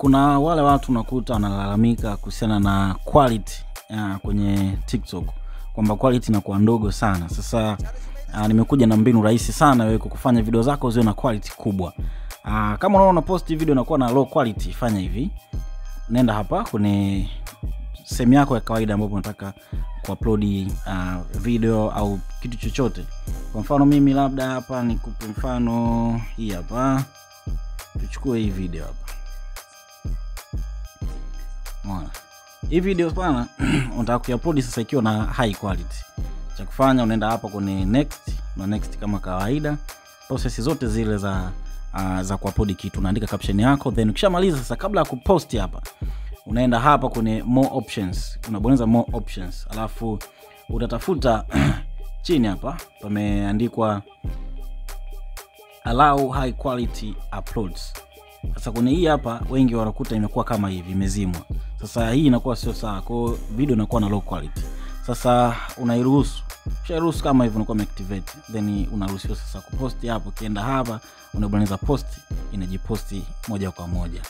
Kuna wale watu unakuta wanalalamika kuhusiana na quality kwenye TikTok, kwamba quality inakuwa ndogo sana. Sasa nimekuja na mbinu rahisi sana wewe kufanya video zako ziwe na quality kubwa. Kama unaona una post video inakuwa na low quality, fanya hivi. Nenda hapa kwenye sehemu yako ya kawaida ambapo unataka kuupload video au kitu chochote. Kwa mfano mimi labda hapa nikupe mfano hii hapa. Tuchukue hii video hapa. Unaona? Hii video bana unataka kuupload sasa ikiwa na high quality. Cha kufanya unaenda hapa kwenye next kama kawaida. Process zote zile za kuupload kitu, unaandika caption yako, then ukishamaliza sasa, kabla ya kupost hapa, unaenda hapa kwenye more options, unabonyeza more options, alafu utatafuta chini hapa pameandikwa allow high quality uploads. Sasa kwenye hii hapa wengi wanakuta imekuwa kama hivi, imezimwa. Sasa hii inakuwa sio sawa, kwa video inakuwa na low quality. Sasa unairuhusu, ukisharuhusu kama hivyo unakuwa umeactivate, then unaruhusiwa sasa kupost hapo. Ukienda hapa unabonyeza post, inajiposti moja kwa moja.